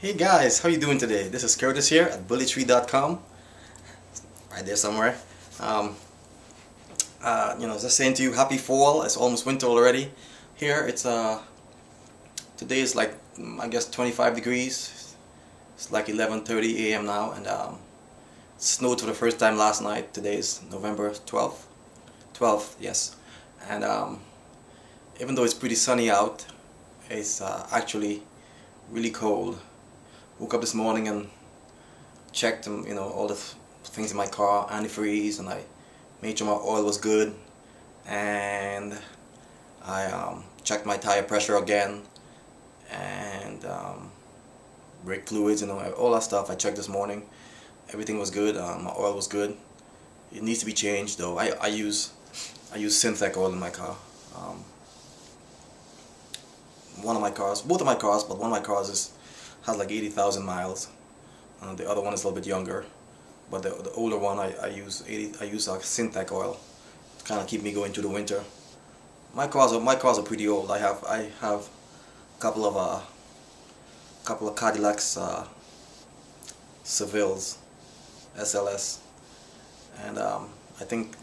Hey guys, how you doing today? This is Curtis here at bullytree.com, right there somewhere. Um, just saying to you, happy fall. It's almost winter already. Here, today is like I guess 25 degrees. It's like 11:30 a.m. now, and it snowed for the first time last night. Today is November 12th. 12th, yes. And even though it's pretty sunny out, it's actually really cold. Woke up this morning and checked all the things in my car, antifreeze, and I made sure my oil was good, and I checked my tire pressure again, and brake fluids, all that stuff I checked this morning. Everything was good. My oil was good. It needs to be changed though. I use synthetic oil in my car. One of my cars, both of my cars, but one of my cars has like 80,000 miles. The other one is a little bit younger, but the older one I use like synthetic oil to kind of keep me going through the winter. My cars are pretty old. I have a couple of Cadillacs Sevilles SLS, and I think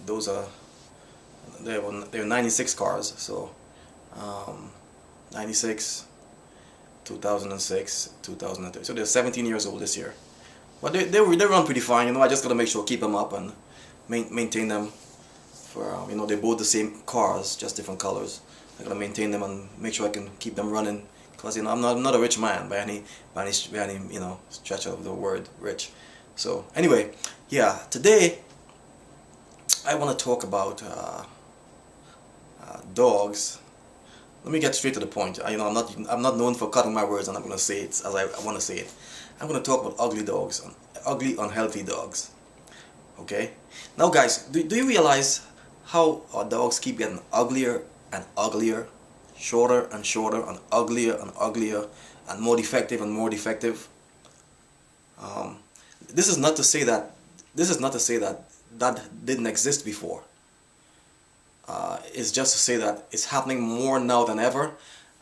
they're 96 cars. So 96, 2006, 2003. So they're 17 years old this year. But they run pretty fine. I just gotta make sure keep them up and maintain them. For they're both the same cars, just different colors. I gotta maintain them and make sure I can keep them running. Cause I'm not a rich man by any stretch of the word rich. So anyway, yeah. Today I want to talk about dogs. Let me get straight to the point. I'm not known for cutting my words, and I'm going to say it as I want to say it. I'm going to talk about ugly dogs, ugly, unhealthy dogs. Okay? Now, guys, do you realize how our dogs keep getting uglier and uglier, shorter and shorter, and uglier, and more defective and more defective? This is not to say that that didn't exist before. Is just to say that it's happening more now than ever,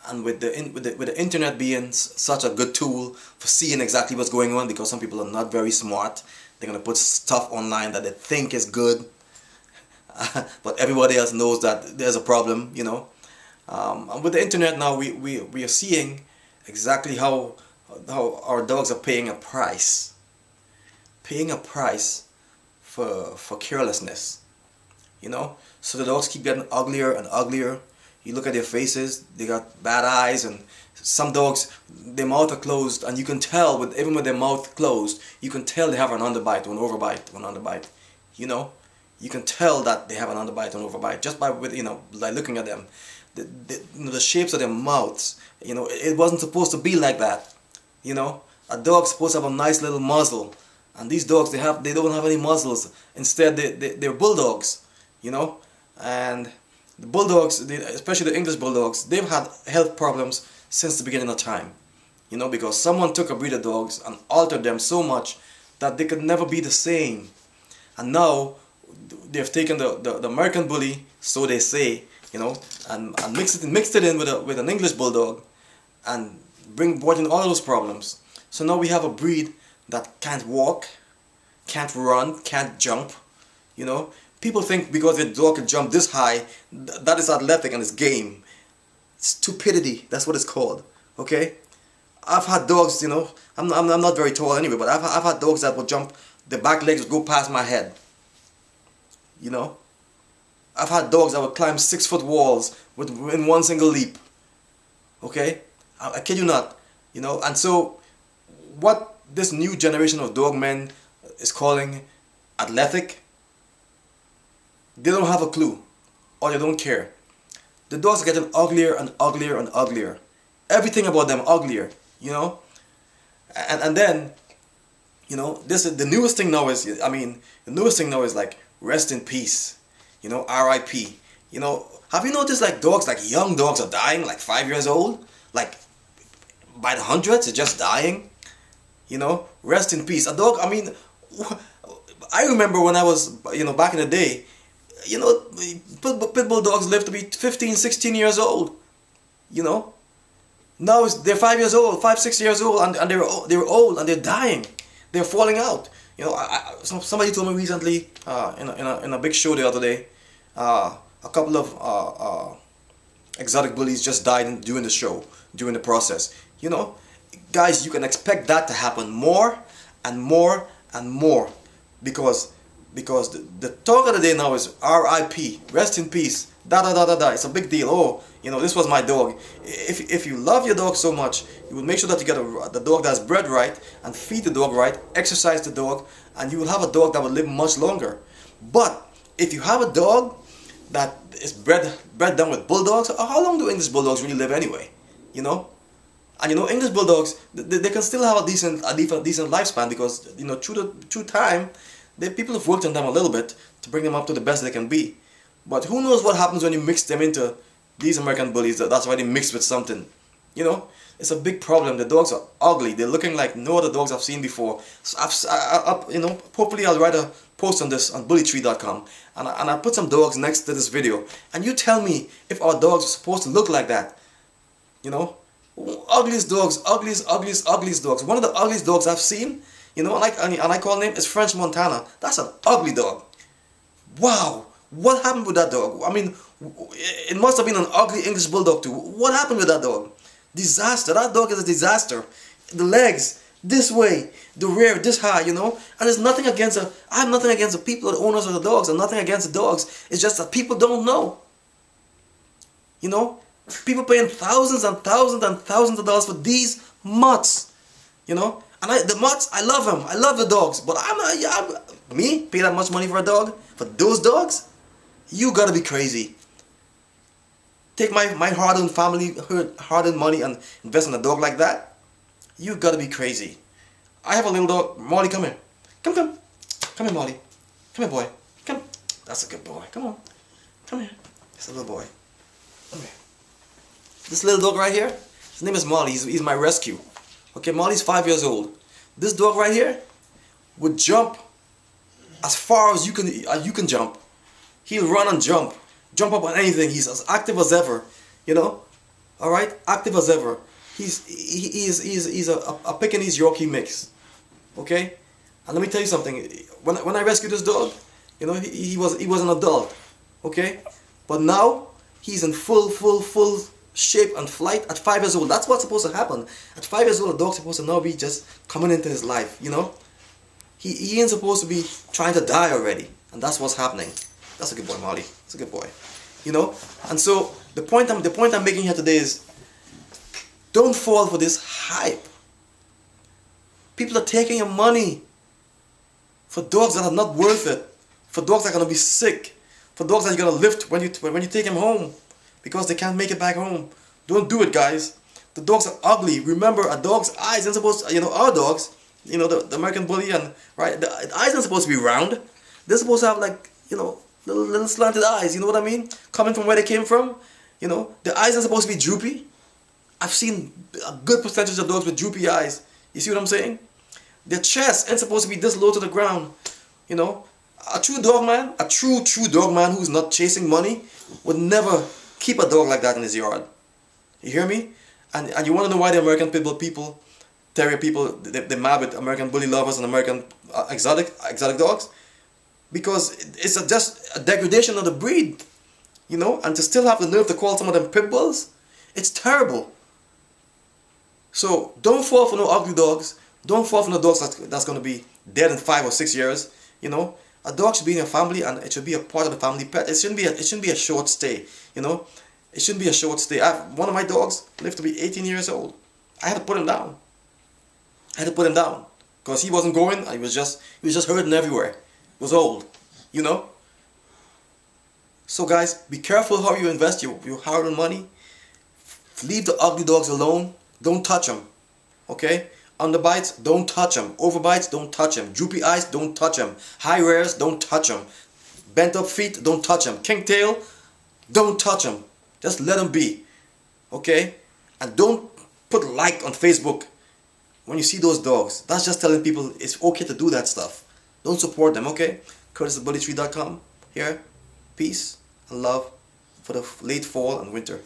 and with the internet being such a good tool for seeing exactly what's going on, because some people are not very smart. They're gonna put stuff online that they think is good, but everybody else knows that there's a problem. And with the internet now, we are seeing exactly how our dogs are paying a price for carelessness. So the dogs keep getting uglier and uglier. You look at their faces, they got bad eyes, and some dogs, their mouth are closed, and you can tell, even with their mouth closed, you can tell they have an underbite or an overbite. You can tell that they have an underbite or an overbite just by looking at them. The shapes of their mouths, it wasn't supposed to be like that. A dog's supposed to have a nice little muzzle, and these dogs, they don't have any muzzles. Instead, they're bulldogs. And the bulldogs, especially the English bulldogs, they've had health problems since the beginning of time. Because someone took a breed of dogs and altered them so much that they could never be the same. And now they've taken the American bully, so they say, and mixed it in with an English bulldog, and brought in all those problems. So now we have a breed that can't walk, can't run, can't jump. People think because a dog can jump this high, that is athletic and it's game. Stupidity, that's what it's called. Okay? I've had dogs, I'm not very tall anyway, but I've had dogs that will jump, the back legs would go past my head. I've had dogs that would climb 6-foot walls in one single leap. Okay? I kid you not. And so what this new generation of dog men is calling athletic, they don't have a clue, or they don't care. The dogs are getting uglier and uglier and uglier. Everything about them uglier, And then, this is the newest thing now is like rest in peace, R.I.P. Have you noticed like dogs, like young dogs are dying, like 5 years old, like by the hundreds, they're just dying. Rest in peace. A dog. I remember when I was, back in the day. Pit bull dogs live to be 15, 16 years old. Now they're 5 years old, 5, 6 years old, and they're old and they're dying. They're falling out. You know, somebody told me recently in a big show the other day, a couple of exotic bullies just died during the show, during the process. You know, guys, you can expect that to happen more and more and more, because the talk of the day now is R.I.P. Rest in peace. Da da da da da. It's a big deal. Oh, you know, this was my dog. If you love your dog so much, you will make sure that you get the dog that's bred right, and feed the dog right, exercise the dog, and you will have a dog that will live much longer. But if you have a dog that is bred down with bulldogs, how long do English bulldogs really live anyway? You know, and you know, English bulldogs, they can still have a decent lifespan, because you know, through time, people have worked on them a little bit to bring them up to the best they can be. But who knows what happens when you mix them into these American bullies? That's why they mixed with something. You know, it's a big problem. The dogs are ugly. They're looking like no other dogs I've seen before. So you know, hopefully I'll write a post on this on bullytree.com, and I put some dogs next to this video, and you tell me if our dogs are supposed to look like that. You know, ugliest dogs, ugliest dogs. One of the ugliest dogs I've seen, you know, and I call him is French Montana. That's an ugly dog. Wow. What happened with that dog? I mean, it must have been an ugly English bulldog too. What happened with that dog? Disaster. That dog is a disaster. The legs this way, the rear this high, you know. And there's nothing against I have nothing against the people, the owners of the dogs, and nothing against the dogs. It's just that people don't know. You know, people paying thousands and thousands and thousands of dollars for these mutts. You know, and the mutts, I love them. I love the dogs, but me pay that much money for a dog, for those dogs. You gotta be crazy. Take my hard-earned money and invest in a dog like that? You gotta be crazy. I have a little dog. Molly, come here. Come here, Molly. Come here, boy. Come. That's a good boy. Come on. Come here. It's a little boy. Come here. This little dog right here, his name is Molly. He's my rescue. Okay, Molly's 5 years old. This dog right here would jump as far as you can jump. He'll run and jump up on anything. He's as active as ever, you know. All right, active as ever. He's a Pekingese Yorkie mix, okay. And let me tell you something. When I rescued this dog, you know, he was an adult, okay. But now he's in full shape and flight at 5 years old. That's what's supposed to happen. At 5 years old, a dog's supposed to now be just coming into his life, you know. He ain't supposed to be trying to die already, and that's what's happening. That's a good boy, Molly. That's a good boy. You know? And so the point I'm making here today is, don't fall for this hype. People are taking your money for dogs that are not worth it. For dogs that are gonna be sick. For dogs that you're gonna lift when you take them home, because they can't make it back home. Don't do it, guys. The dogs are ugly. Remember, a dog's eyes aren't supposed to, you know, our dogs, you know, the American bully, and right, the eyes aren't supposed to be round. They're supposed to have, like, you know, little slanted eyes, you know what I mean? Coming from where they came from, you know, the eyes are supposed to be droopy. I've seen a good percentage of dogs with droopy eyes. You see what I'm saying? Their chest ain't supposed to be this low to the ground, you know. A true dog man, a true dog man who's not chasing money would never keep a dog like that in his yard. You hear me? And you want to know why the American pit bull people, terrier people, they're mad with American bully lovers and American exotic dogs? Because it's just a degradation of the breed, you know, and to still have the nerve to call some of them pit bulls, it's terrible. So don't fall for no ugly dogs. Don't fall for no dogs that's going to be dead in 5 or 6 years. You know, a dog should be in your family, and it should be a part of the family pet. It shouldn't be a short stay. You know, it shouldn't be a short stay. One of my dogs lived to be 18 years old. I had to put him down. Because he wasn't going, and he was just hurting everywhere. Was old, you know. So guys, be careful how you invest your hard-earned money. Leave the ugly dogs alone. Don't touch them, okay? Underbites, don't touch them. Overbites, don't touch them. Droopy eyes, don't touch them. High rears, don't touch them. Bent up feet, don't touch them. King tail, don't touch them. Just let them be, okay? And don't put like on Facebook when you see those dogs. That's just telling people it's okay to do that stuff. Don't support them, okay? Curtis at bullytree.com here. Peace and love for the late fall and winter.